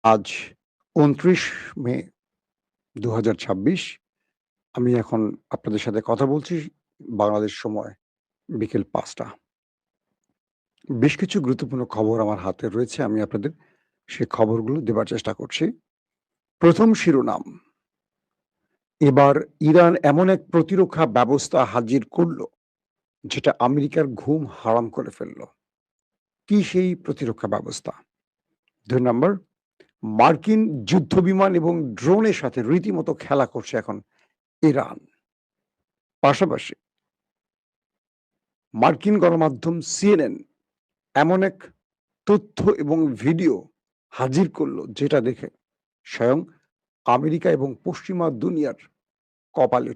আজ ২৯ মে ২০২৬। আমি এখন আপনাদের সাথে কথা বলছি বাংলাদেশ সময় বিকেল ৫টা। বেশ কিছু গুরুত্বপূর্ণ খবর আমার হাতে রয়েছে। আমি আপনাদের সেই খবরগুলো দেবার চেষ্টা করছি। ১ম শিরোনাম, এবার ইরান এমন এক প্রতিরক্ষা ব্যবস্থা হাজির করল, যেটা আমেরিকার ঘুম হারাম করে ফেলল। কি সেই প্রতিরক্ষা ব্যবস্থা? ২ নম্বর, মার্কিন যুদ্ধবিমান এবং ড্রোনের সাথে রীতিমতো খেলা করছে এখন ইরান। পাশাপাশি মার্কিন গণমাধ্যম সিএনএন এমন এক তথ্য এবং ভিডিও হাজির করলো, যেটা দেখে স্বয়ং আমেরিকা এবং পশ্চিমা দুনিয়ার কপালে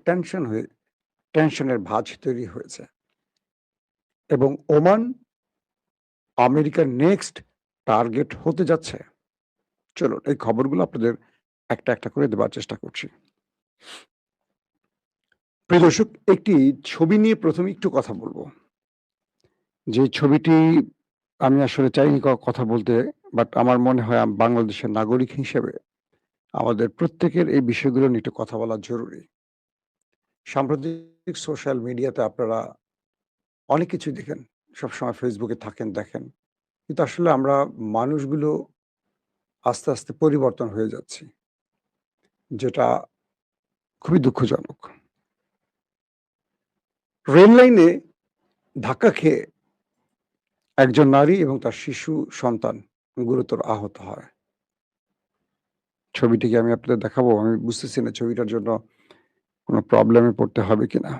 টেনশনের ভাঁজ তৈরি হয়েছে। এবং ওমান আমেরিকার নেক্সট টার্গেট হতে যাচ্ছে। চলুন এই খবরগুলো আপনাদের একটা একটা করে দেবার চেষ্টা করছি। প্রিয় দর্শক, একটি ছবি নিয়ে প্রথমে একটু কথা বলবো। যে ছবিটি আমি আসলে চাইনি কথা বলতে, বাট আমার মনে হয় বাংলাদেশের নাগরিক হিসেবে আমাদের প্রত্যেকের এই বিষয়গুলো নিয়ে একটু কথা বলা জরুরি। সাম্প্রতিক সোশ্যাল মিডিয়াতে আপনারা অনেক কিছু দেখেন। সবসময় ফেসবুকে থাকেন, দেখেন। কিন্তু আসলে আমরা মানুষগুলো আস্তে, আস্তে পরিবর্তন হয়ে যাচ্ছি। যেটা খুবই দুঃখজনক। রেল লাইনে ধাক্কা খেয়ে একজন নারী এবং তার শিশু সন্তান গুরুতর আহত হয়। ছবিটি কি আমি আপনাদের দেখাবো? আমি বুঝতেছি না ছবিটার জন্য কোনো প্রবলেমে পড়তে হবে কিনা।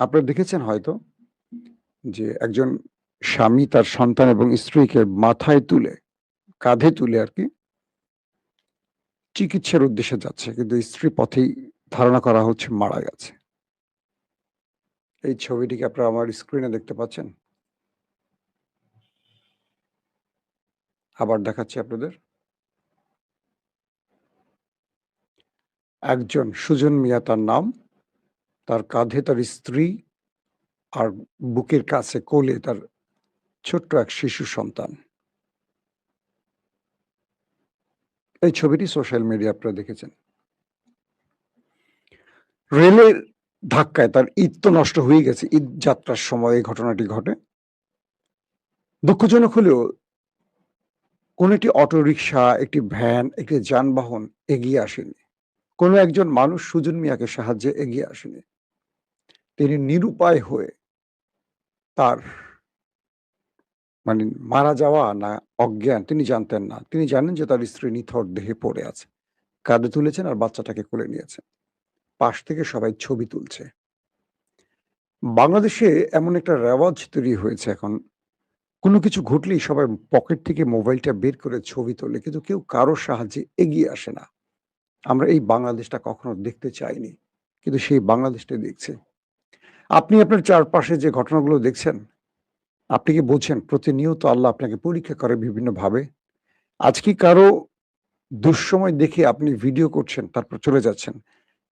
আপনারা দেখেছেন হয়তো যে একজন স্বামী তার সন্তান এবং স্ত্রীকে মাথায় তুলে, কাঁধে তুলে আরকি চিকিৎসার উদ্দেশ্যে যাচ্ছে। কিন্তু স্ত্রী পথেই ধারণা করা হচ্ছে মারা গেছে। এই ছবিটি কি আপনারা আমার স্ক্রিনে দেখতে পাচ্ছেন? আবার দেখাচ্ছি আপনাদের। একজন সুজন মিয়া তার নাম, তার কাঁধে তার স্ত্রী আর বুকের কাছে কোলে তার ছোট্ট এক শিশু সন্তান। এই ছবিটি সোশ্যাল মিডিয়ায় আপনারা দেখেছেন। রেলের ধাক্কায় তার ঈদ তো নষ্ট হয়ে গেছে। ঈদ যাত্রার সময় এই ঘটনাটি ঘটে। দুঃখজনক হলেও কোনো একটি অটোরিকশা, একটি ভ্যান, একটি যানবাহন এগিয়ে আসেনি। কোনো একজন মানুষ সুজন মিয়াকে সাহায্যে এগিয়ে আসেনি। তিনি নিরুপায় হয়ে তার মানে মারা যাওয়া না অজ্ঞান তিনি জানতেন না। তিনি জানেন যে তার স্ত্রী নিথর দেহে পড়ে আছে। কাঁধে তুলেছেন আর বাচ্চাটাকে কোলে নিয়েছেন। পাশ থেকে সবাই ছবি তুলছে। বাংলাদেশে এমন একটা রেওয়াজ তৈরি হয়েছে এখন, কোনো কিছু ঘটলেই সবাই পকেট থেকে মোবাইলটা বের করে ছবি তোলে। কিন্তু কেউ কারো সাহায্যে এগিয়ে আসে না। আমরা এই বাংলাদেশটা কখনো দেখতে চাইনি। কিন্তু সেই বাংলাদেশটাই দেখছি। আপনি আপনার চারপাশে যে ঘটনাগুলো দেখছেন, আপনি কি বোঝেন প্রতিনিয়ত আল্লাহ আপনাকে পরীক্ষা করে বিভিন্নভাবে? আজকে কারো দুঃসময় দেখে আপনি ভিডিও করছেন, তারপর চলে যাচ্ছেন।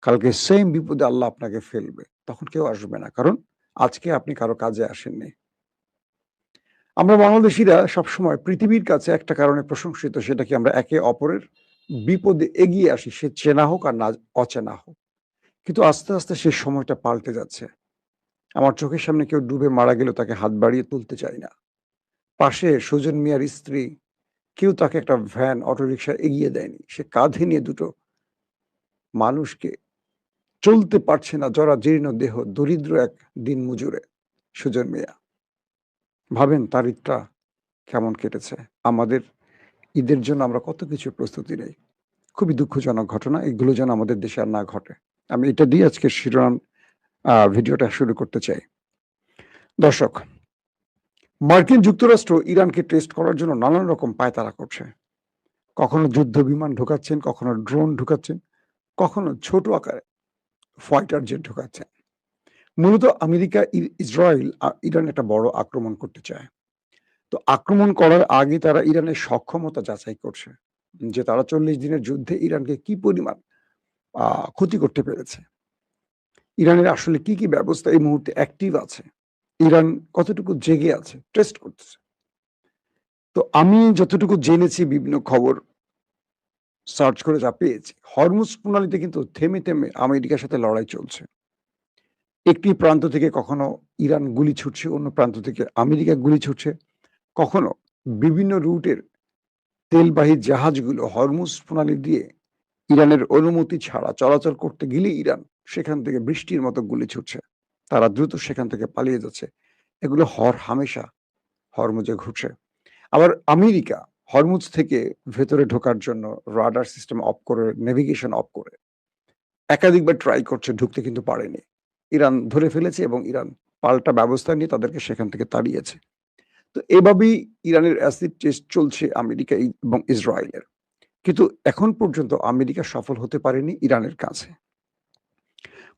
কালকে সেম বিপদে আল্লাহ আপনাকে ফেলবে। তখন কেউ আসবে না। কারণ আজকে আপনি কারো কাজে আসেননি। আমরা বাংলাদেশীরা সবসময় পৃথিবীর কাছে একটা কারণে প্রশংসিত, সেটা কি আমরা একে অপরের বিপদে এগিয়ে আসি, সে চেনা হোক আর না অচেনা হোক। কিন্তু আস্তে, আস্তে সে সময়টা পাল্টে যাচ্ছে। আমার চোখের সামনে কেউ ডুবে মারা গেলেও তাকে হাত বাড়িয়ে তুলতে চাই না। পাশে সুজন মিয়ার স্ত্রী, কেউ তাকে একটা ভ্যান, অটোরিকশা এগিয়ে দেয়নি। সে কাঁধে নিয়ে দুটো মানুষকে, চলতে পারছে না জরাজীর্ণ দেহ, দরিদ্র এক দিনমজুরে সুজন মিয়া। ভাবেন তার ঈদটা কেমন কেটেছে। আমাদের ঈদের জন্য আমরা কত কিছু প্রস্তুতি নেই। খুবই দুঃখজনক ঘটনা। এগুলো যেন আমাদের দেশে আর না ঘটে। আমি এটা দিয়ে আজকের শিরোনাম ভিডিওটা শুরু করতে চাই। দর্শক, মার্কিন যুক্তরাষ্ট্র ইরানকে টেস্ট করার জন্য নানান রকম পায়তারা করছে। কখনো যুদ্ধ বিমান ঢোকাচ্ছেন, কখনো ড্রোন ঢোকাচ্ছেন, কখনো ছোট আকারে ফাইটার জেট ঢোকাচ্ছেন। মূলত আমেরিকা, ইসরায়েল ইরান একটা বড় আক্রমণ করতে চায়। তো আক্রমণ করার আগে তারা ইরানের সক্ষমতা যাচাই করছে। যে তারা ৪০ দিনের যুদ্ধে ইরানকে কি পরিমাণ ক্ষতি করতে পেরেছে। ইরানের আসলে কি, কি ব্যবস্থা এই মুহূর্তে অ্যাক্টিভ আছে। ইরান কতটুকু জেগে আছে টেস্ট করতেছে। তো আমি যতটুকু জেনেছি বিভিন্ন খবর, সার্চ করে যা পেয়েছি, হরমুজ প্রণালীতে কিন্তু থেমে, থেমে আমেরিকার সাথে লড়াই চলছে। একটি প্রান্ত থেকে কখনো ইরান গুলি ছুটছে, অন্য প্রান্ত থেকে আমেরিকা গুলি ছুটছে। কখনো বিভিন্ন রুটের তেলবাহী জাহাজগুলো হরমুজ প্রণালী দিয়ে ইরানের অনুমতি ছাড়া চলাচল করতে গেলে ইরান সেখান থেকে বৃষ্টির মতো গুলি ছুটছে। তারা দ্রুত সেখান থেকে পালিয়ে যাচ্ছে। এগুলো হামেশা হরমুজে ঘটছে। আবার আমেরিকা হরমুজ থেকে ভেতরে ঢোকার জন্য রাডার সিস্টেম অফ করে, নেভিগেশন অফ করে একাধিকবার ট্রাই করছে, ঢুকতে কিন্তু পারেনি। ইরান ধরে ফেলেছে এবং ইরান পাল্টা ব্যবস্থা নিয়ে তাদেরকে সেখান থেকে তাড়িয়েছে। তো এভাবেই ইরানের অ্যাসিড টেস্ট চলছে আমেরিকা এবং ইসরায়েলের। কিন্তু এখন পর্যন্ত আমেরিকা সফল হতে পারেনি ইরানের কাছে।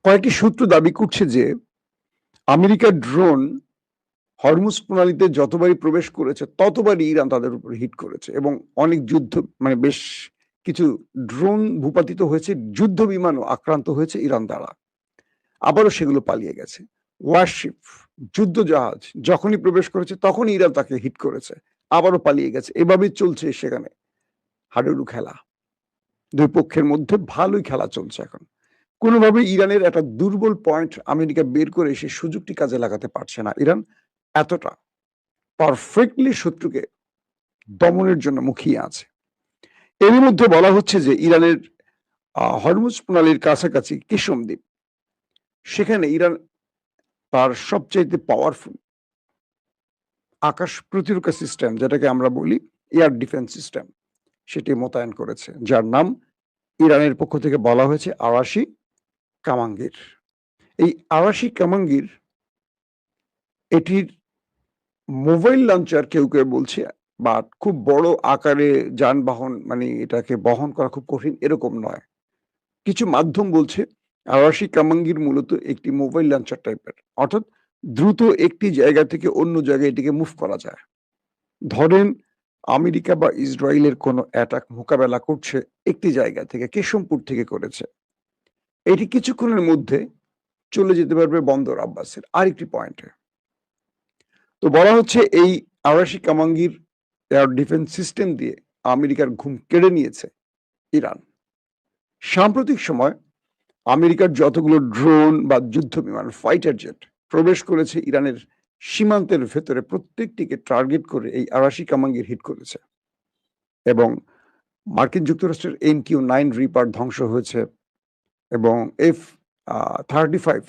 কয়েকটি সূত্র দাবি করছে যে আমেরিকার ড্রোন হরমুজ প্রণালীতে যতবারই প্রবেশ করেছে ততবারই ইরান তাদের উপর হিট করেছে এবং অনেক যুদ্ধ মানে বেশ কিছু ড্রোন ভূপাতিত হয়েছে, যুদ্ধ বিমানও আক্রান্ত হয়েছে ইরান দ্বারা। আবারও সেগুলো পালিয়ে গেছে। ওয়ারশিপ, যুদ্ধ জাহাজ যখনই প্রবেশ করেছে তখনই ইরান তাকে হিট করেছে, আবারও পালিয়ে গেছে। এভাবেই চলছে সেখানে হাডুডু খেলা। দুই পক্ষের মধ্যে ভালোই খেলা চলছে এখন। কোনোভাবেই ইরানের একটা দুর্বল পয়েন্ট আমেরিকা বের করে সেই সুযোগটি কাজে লাগাতে পারছে না। ইরান এতটা পারফেক্টলি শত্রুকে দমনের জন্য মুখিয়ে আছে। এরই মধ্যে বলা হচ্ছে যে ইরানের হরমুজ প্রণালীর কাছাকাছি কিশম দ্বীপ, সেখানে ইরান তার সবচাইতে পাওয়ারফুল আকাশ প্রতিরক্ষা সিস্টেম, যেটাকে আমরা বলি এয়ার ডিফেন্স সিস্টেম, সেটি মোতায়েন করেছে, যার নাম ইরানের পক্ষ থেকে বলা হয়েছে আরাশি কামাঙ্গির। এই আরাশি কামাঙ্গির এটির মোবাইল লঞ্চার কেউ কেউ বলছে, বা খুব বড় আকারে যানবাহন মানে এটাকে বহন করা খুব কঠিন এরকম নয়। কিছু মাধ্যম বলছে আরাশি কামাঙ্গির মূলত একটি মোবাইল লঞ্চার টাইপের, অর্থাৎ দ্রুত একটি জায়গা থেকে অন্য জায়গায় এটিকে মুভ করা যায়। ধরেন আমেরিকা বা ইসরায়েলের কোনো অ্যাটাক মোকাবেলা করছে একটি জায়গা থেকে, কেশমপুর থেকে করেছে, এটি কিছুক্ষণের মধ্যে চলে যেতে পারবে বন্দর আব্বাসের আরেকটি পয়েন্টে। তো বলা হচ্ছে এই আরাশি কামাঙ্গির এয়ার ডিফেন্স সিস্টেম দিয়ে আমেরিকার ঘুম কেড়ে নিয়েছে ইরান। সাম্প্রতিক সময় আমেরিকার যতগুলো ড্রোন বা যুদ্ধ বিমান, ফাইটার জেট প্রবেশ করেছে ইরানের সীমান্তের ভেতরে, প্রত্যেকটিকে টার্গেট করে এই আরাশি কামাঙ্গির হিট করেছে এবং মার্কিন যুক্তরাষ্ট্রের MQ-9 রিপার ধ্বংস হয়েছে এবং F-35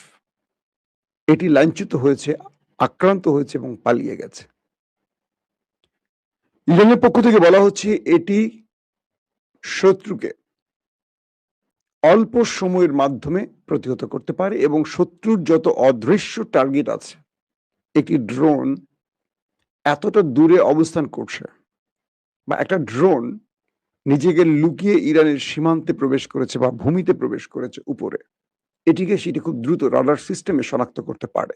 এটি লাইনচ্যুত হয়েছে, আক্রান্ত হয়েছে এবং পালিয়ে গেছে। ইরানের পক্ষ থেকে বলা হচ্ছে এটি শত্রুকে অল্প সময়ের মাধ্যমে প্রতিহত করতে পারে এবং শত্রুর যত অদৃশ্য টার্গেট আছে, একটি ড্রোন এতটা দূরে অবস্থান করছে বা একটা ড্রোন নিজেকে লুকিয়ে ইরানের সীমান্তে প্রবেশ করেছে বা ভূমিতে প্রবেশ করেছে উপরে, সেটি খুব দ্রুত রাডার সিস্টেমে শনাক্ত করতে পারে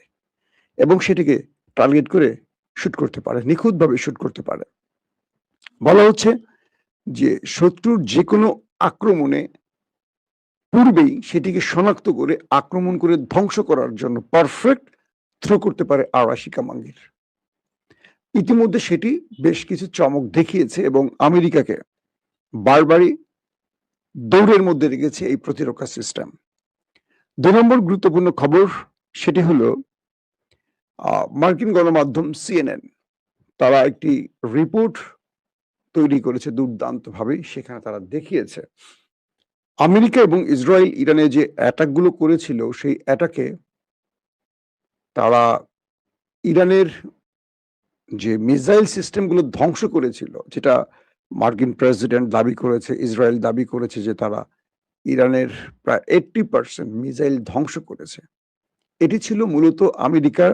এবং সেটিকে টার্গেট করে শুট করতে পারে, নিখুঁতভাবে শুট করতে পারে। বলা হচ্ছে যে শত্রুর যে কোনো আক্রমণে পূর্বেই সেটিকে শনাক্ত করে আক্রমণ করে ধ্বংস করার জন্য পারফেক্ট থ্রো করতে পারে আরাশি কামাঙ্গির। ইতিমধ্যে সেটি বেশ কিছু চমক দেখিয়েছে এবং আমেরিকাকে বারবারই দৌড়ের মধ্যে রেখেছে এই প্রতিরক্ষা সিস্টেম। ২ নম্বর গুরুত্বপূর্ণ খবর, সেটি হলো মার্কিন গণমাধ্যম CNN, তারা একটি রিপোর্ট তৈরি করেছে দুর্দান্তভাবে। সেখানে তারা দেখিয়েছে আমেরিকা এবং ইসরায়েল ইরানে যে অ্যাটাকগুলো করেছিল, সেই অ্যাটাকে তারা ইরানের যে মিসাইল সিস্টেমগুলো ধ্বংস করেছিল, যেটা মার্কিন প্রেসিডেন্ট দাবি করেছে, ইসরায়েল দাবি করেছে যে তারা ইরানের প্রায় 80% মিসাইল ধ্বংস করেছে। এটি ছিল মূলত আমেরিকার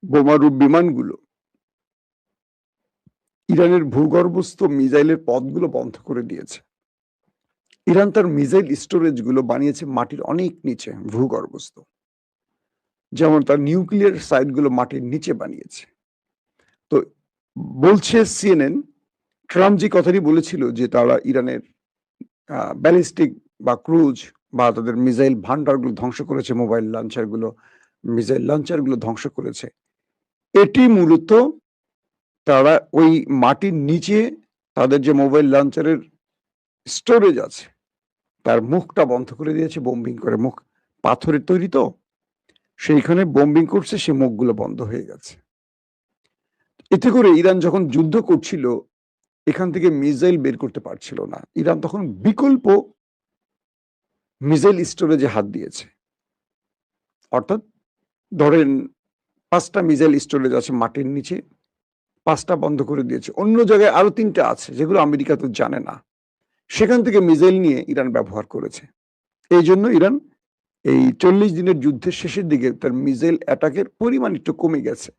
বোমারু বিমানগুলো ইরানের ভূগর্ভস্থ মিসাইলের পথগুলো বন্ধ করে দিয়েছে। ইরান তার মিসাইল স্টোরেজ গুলো বানিয়েছে মাটির অনেক নিচে, ভূগর্ভস্থ, যেমন তার নিউক্লিয়ার সাইট গুলো মাটির নিচে বানিয়েছে। তো বলছে CNN, ট্রাম্প যে কথাটি বলেছিল যে তারা ইরানের ব্যালিস্টিক বা ক্রুজ বা তাদের মিসাইল ভান্ডারগুলো ধ্বংস করেছে, মোবাইল লঞ্চারগুলো, মিসাইল লঞ্চারগুলো ধ্বংস করেছে, এটি মূলত তারা ওই মাটির নিচে তাদের যে মোবাইল লঞ্চারের স্টোরেজ আছে তার মুখটা বন্ধ করে দিয়েছে বোম্বিং করে। মুখ পাথরের তৈরি তো, সেইখানে বোম্বিং করছে, সে মুখগুলো বন্ধ হয়ে গেছে। এতে করে ইরান যখন যুদ্ধ করছিল এখান থেকে মিসাইল বের করতে পারছিল না। ইরান তখন বিকল্প মিসাইল স্টোরেজে হাত দিয়েছে। অর্থাৎ ধরেন ৫টা মিসাইল স্টোরেজ আছে মাটির নিচে, ৫টা বন্ধ করে দিয়েছে। অন্য জায়গায় আরো ৩টা আছে যেগুলো আমেরিকা তো জানে না। সেখান থেকে মিসাইল নিয়ে ইরান ব্যবহার করেছে। এই জন্য ইরান এই ৪০ দিনের যুদ্ধের শেষের দিকে তার মিসাইল অ্যাটাকের পরিমাণ একটু কমে গেছে।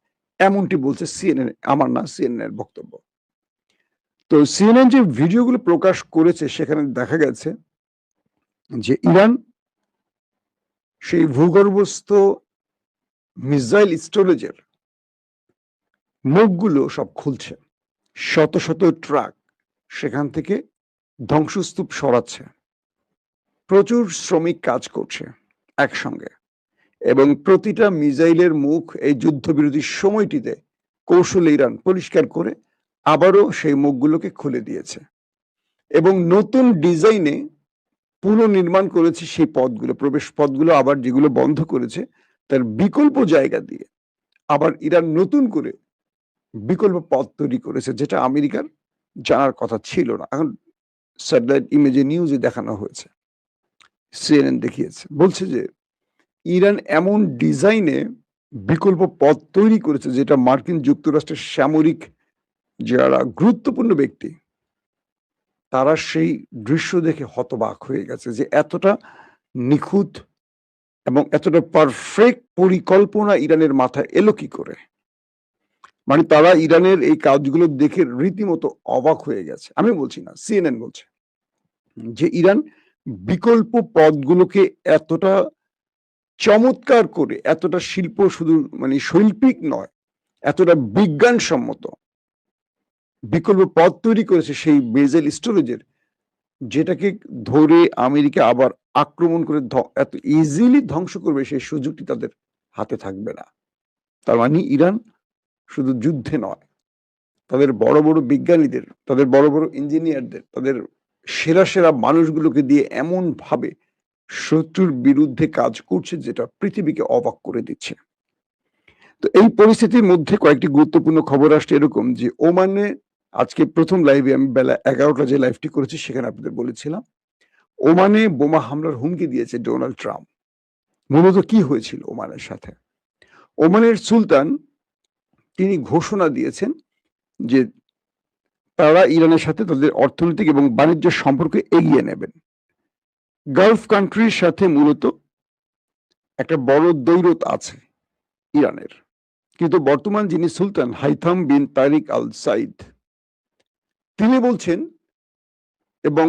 এমনটি বলছে সিএনএন, আমার না, সিএনএন এর বক্তব্য। তো সিএনএন যে ভিডিওগুলো প্রকাশ করেছে সেখানে দেখা গেছে যে ইরান সেই ভূগর্ভস্থ মিসাইল স্টোরেজের মুখগুলো সব খুলছে। শত শত ট্রাক সেখান থেকে ধ্বংসস্তূপ সরাচ্ছে। প্রচুর শ্রমিক কাজ করছে একসঙ্গে এবং প্রতিটা মিসাইলের মুখ এই যুদ্ধবিরতির সময়টিতে কৌশলে ইরান পরিষ্কার করে আবারও সেই মুখগুলোকে খুলে দিয়েছে এবং নতুন ডিজাইনে পুনর্নির্মাণ করেছে সেই পথগুলো, প্রবেশ পথগুলো আবার যেগুলো বন্ধ করেছে তার বিকল্প জায়গা দিয়ে আবার ইরান নতুন করে বিকল্প পথ তৈরি করেছে, যেটা আমেরিকার জানার কথা ছিল না। এখন স্যাটেলাইট ইমেজে নিউজে দেখানো হয়েছে, সিএনএন দেখিয়েছে, বলছে যে ইরান এমন ডিজাইনে বিকল্প পথ তৈরি করেছে যেটা মার্কিন যুক্তরাষ্ট্রের সামরিক যারা গুরুত্বপূর্ণ ব্যক্তি তারা সেই দৃশ্য দেখে হতবাক হয়ে গেছে যে এতটা নিখুঁত এবং এতটা পারফেক্ট পরিকল্পনা ইরানের মাথায় এলো কি করে। মানে তারা ইরানের এই কাজগুলো দেখে রীতিমতো অবাক হয়ে গেছে। আমি বলছি না, সিএনএন বলছে যে ইরান বিকল্প পথগুলোকে এতটা চমৎকার করে, এতটা শিল্প শুধু মানে শৈল্পিক নয়, এতটা বিজ্ঞানসম্মত বিকল্প পথ তৈরি করেছে সেই মিসাইল স্টোরেজের, যেটাকে ধরে আমেরিকা আবার আক্রমণ করে এত ইজিলি ধ্বংস করবে সেই সুযোগটি তাদের হাতে থাকবে না। তার মানে ইরান শুধু যুদ্ধে নয়, তাদের বড় বড় বিজ্ঞানীদের, তাদের বড় বড় ইঞ্জিনিয়ারদের, তাদের সেরা সেরা মানুষগুলোকে দিয়ে এমন ভাবে শত্রুর বিরুদ্ধে কাজ করছে যেটা পৃথিবীকে অবাক করে দিচ্ছে। তো এই পরিস্থিতির মধ্যে কয়েকটি গুরুত্বপূর্ণ খবর আসছে এরকম যে ওমানে আজকে প্রথম লাইভে আমি বেলা ১১টা যে লাইভটি করেছি সেখানে আপনাদের বলেছিলাম ওমানে বোমা হামলার হুমকি দিয়েছে ডোনাল্ড ট্রাম্প। মূলত কি হয়েছিল ওমানের সাথে? ওমানের সুলতান তিনি ঘোষণা দিয়েছেন যে তারা ইরানের সাথে তাদের অর্থনৈতিক এবং বাণিজ্য সম্পর্ক এগিয়ে নেবেন। গালফ কান্ট্রির সাথে মূলত একটা বড় দৌলত আছে ইরানের, কিন্তু বর্তমান যিনি সুলতান হাইথাম বিন তারিক আল সাইদ তিনি বলছেন এবং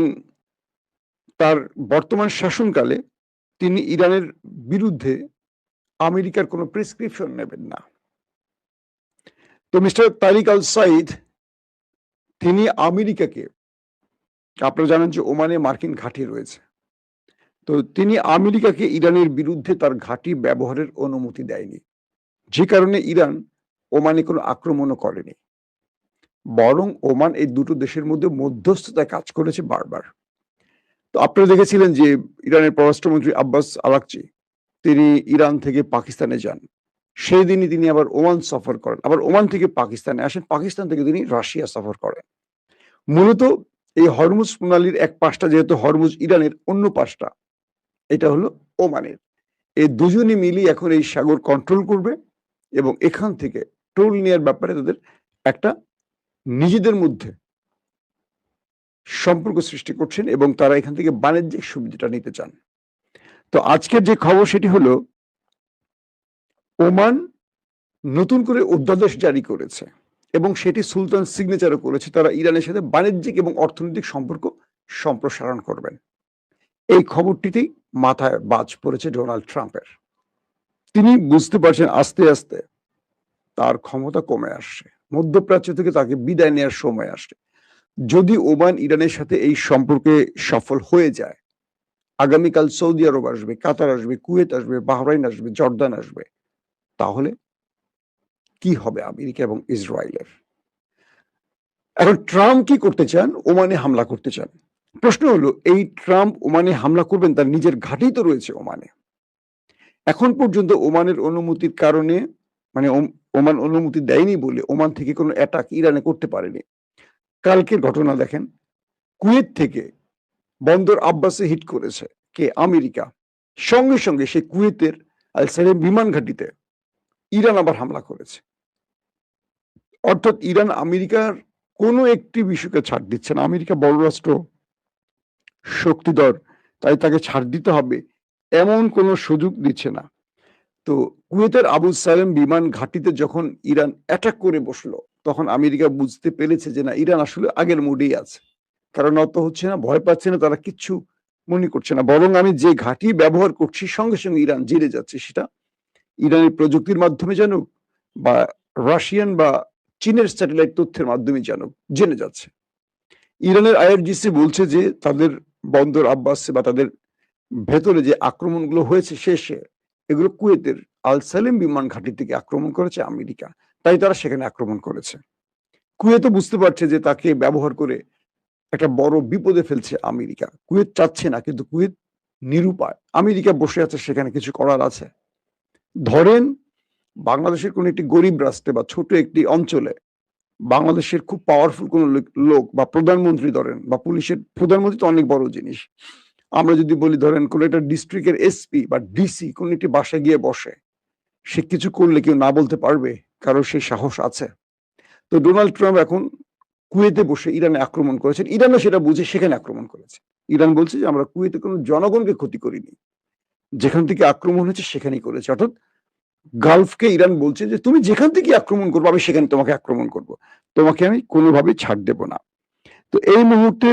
তার বর্তমান শাসনকালে তিনি ইরানের বিরুদ্ধে আমেরিকার কোনো প্রেসক্রিপশন নেবেন না। তো মিস্টার তারিক আল সাইদ তিনি আমেরিকাকে, আপনারা জানেন যে ওমানে মার্কিন ঘাঁটি রয়েছে, তো তিনি আমেরিকাকে ইরানের বিরুদ্ধে তার ঘাঁটি ব্যবহারের অনুমতি দেয়নি, যে কারণে ইরান ওমানে কোনো আক্রমণও করেনি, বরং ওমান এই দুটো দেশের মধ্যে মধ্যস্থতায় কাজ করেছে বারবার। তো আপনারা দেখেছিলেন যে ইরানের পররাষ্ট্রমন্ত্রী আব্বাস আরাকচি তিনি ইরান থেকে পাকিস্তানে যান, সেই দিনই তিনি আবার ওমান সফর করেন, আবার ওমান থেকে পাকিস্তানে আসেন, পাকিস্তান থেকে তিনি রাশিয়া সফর করেন। মূলত এই হরমুজ প্রণালীর এক পাশটা যেহেতু হরমুজ ইরানের, অন্য পাশটা এটা হলো ওমানের। এই দুজনই মিলিয়ে এখন এই সাগর কন্ট্রোল করবে এবং এখান থেকে টোল নেওয়ার ব্যাপারে তাদের একটা নিজেদের মধ্যে সম্পর্ক সৃষ্টি করছেন এবং তারা এখান থেকে বাণিজ্যিক সুবিধাটা নিতে চান। তো আজকের যে খবর সেটি হলো ওমান নতুন করে অধ্যাদেশ জারি করেছে এবং সেটি সুলতান সিগনেচারও করেছে, তারা ইরানের সাথে বাণিজ্যিক এবং অর্থনৈতিক সম্পর্ক সম্প্রসারণ করবেন। এই খবরটিতেই মাথায় বাজ পড়েছে ডোনাল্ড ট্রাম্পের। তিনি বুঝতে পারছেন আস্তে আস্তে তার ক্ষমতা কমে আসছে, মধ্যপ্রাচ্য থেকে তাকে বিদায় নেওয়ার সময় আসছে। যদি ওমান ইরানের সাথে এই সম্পর্কে সফল হয়ে যায়, আগামীকাল সৌদি আরব আসবে, কাতার আসবে, কুয়েত আসবে, বাহরাইন আসবে, জর্দান আসবে, তাহলে কি হবে আমেরিকা এবং ইসরায়েলের? এখন ট্রাম্প কি করতে চান? ওমানে হামলা করতে চান। প্রশ্ন হলো এই ট্রাম্প ওমানে হামলা করবেন তার নিজের ঘাঁটি তো রয়েছে ওমানে। এখন পর্যন্ত ওমানের অনুমতির কারণে মানে ওমান অনুমতি দেয়নি বলে ওমান থেকে কোনো অ্যাটাক ইরানে করতে পারেনি। কালকের ঘটনা দেখেন, কুয়েত থেকে বন্দর আব্বাসে হিট করেছে কে? আমেরিকা। সঙ্গে, সঙ্গে সেই কুয়েতের আল সালেম বিমান ঘাঁটিতে ইরান আবার হামলা করেছে। অর্থাৎ ইরান আমেরিকার কোনো একটি বিষয়কে ছাড় দিচ্ছে না। আমেরিকা বড় রাষ্ট্র, শক্তিধর, তাই তাকে ছাড় দিতে হবে এমন কোনো সুযোগ দিচ্ছে না। তো কুয়েতের আবু সালেম বিমান ঘাঁটিতে যখন ইরান অ্যাটাক করে বসলো, তখন আমেরিকা বুঝতে পেরেছে যে না, ইরান আসলে আগের মুডেই আছে। কারণ নত হচ্ছে না, ভয় পাচ্ছে না, তারা কিচ্ছু মনে করছে না। বরং আমি যে ঘাঁটি ব্যবহার করছি সঙ্গে, সঙ্গে ইরান জেনে যাচ্ছে। সেটা ইরানের প্রযুক্তির মাধ্যমে জানুক বা রাশিয়ান বা চীনের স্যাটেলাইট তথ্যের মাধ্যমে জানুক, জেনে যাচ্ছে। ইরানের আইআরজিসি বলছে যে তাদের বন্দর আব্বাসে বা তাদের ভেতরে যে আক্রমণগুলো হয়েছে শেষে, এগুলো কুয়েতের আল সালেম বিমান ঘাঁটি থেকে আক্রমণ করেছে আমেরিকা। তাই তারা সেখানে আক্রমণ করেছে। কুয়েতও বুঝতে পারছে যে তাকে ব্যবহার করে একটা বড় বিপদে ফেলছে আমেরিকা। কুয়েত চাচ্ছে না, কিন্তু কুয়েত নিরুপায়। আমেরিকা বসে আছে, সেখানে কিছু করার আছে? ধরেন বাংলাদেশের কোনো একটি গরিব রাষ্ট্রে বা ছোট একটি অঞ্চলে বাংলাদেশের খুব পাওয়ারফুল কোনো লোক বা প্রধানমন্ত্রী ধরেন, বা পুলিশের প্রধানমন্ত্রী তো অনেক বড় জিনিস। আমরা যদি বলি ধরেন কোনো একটা ডিস্ট্রিক্টের এসপি বা ডিসি কোনো একটি বাসায় গিয়ে বসে, সে কিছু করলে কেউ না বলতে পারবে? কারো সেই সাহস আছে? তো ডোনাল্ড ট্রাম্প এখন কুয়েতে বসে ইরানে আক্রমণ করেছেন। ইরানও সেটা বুঝে সেখানে আক্রমণ করেছে। ইরান বলছে যে আমরা কুয়েতে কোনো জনগণকে ক্ষতি করিনি। যেখান থেকে আক্রমণ হয়েছে সেখানেই করেছে। অর্থাৎ গালফকে ইরান বলছে যে তুমি যেখান থেকে আক্রমণ করবো আমি সেখানে তোমাকে আক্রমণ করব। তোমাকে আমি কোনোভাবেই ছাড় দেব না। তো এই মুহূর্তে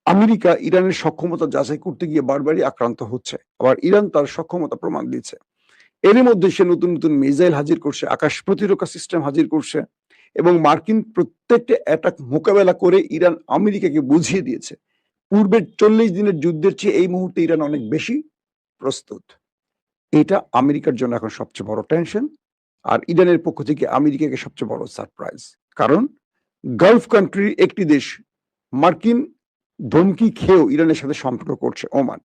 আমেরিকা ইরানের সক্ষমতা যাচাই করতে গিয়ে বারবারই আক্রান্ত হচ্ছে। আবার ইরান তার সক্ষমতা প্রমাণ দিচ্ছে। এরই মধ্যে সে নতুন, নতুন মিসাইল হাজির করছে, আকাশ প্রতিরক্ষা সিস্টেম হাজির করছে এবং মার্কিন প্রত্যেকটা অ্যাটাক মোকাবেলা করে ইরান আমেরিকাকে বুঝিয়ে দিয়েছে। পূর্বের ৪০ দিনের যুদ্ধের চেয়ে এই মুহূর্তে ইরান অনেক বেশি প্রস্তুত। এটা আমেরিকার জন্য এখন সবচেয়ে বড় টেনশন। আর ইরানের পক্ষ থেকে আমেরিকাকে সবচেয়ে বড় সারপ্রাইজ। কারণ গালফ কান্ট্রির একটি দেশ মার্কিন ধমকি খেয়েও ইরানের সাথে সম্পর্ক করছে, ওমান।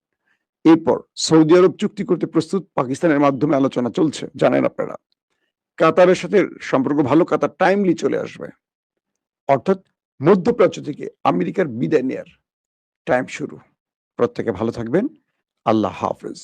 এরপর সৌদি আরব চুক্তি করতে প্রস্তুত, পাকিস্তানের মাধ্যমে আলোচনা চলছে, জানেন আপনারা। কাতারের সাথে সম্পর্ক ভালো, কাতার টাইমলি চলে আসবে। অর্থাৎ মধ্যপ্রাচ্য থেকে আমেরিকার বিদায় নেয়ার টাইম শুরু। প্রত্যেকে ভালো থাকবেন। আল্লাহ হাফেজ।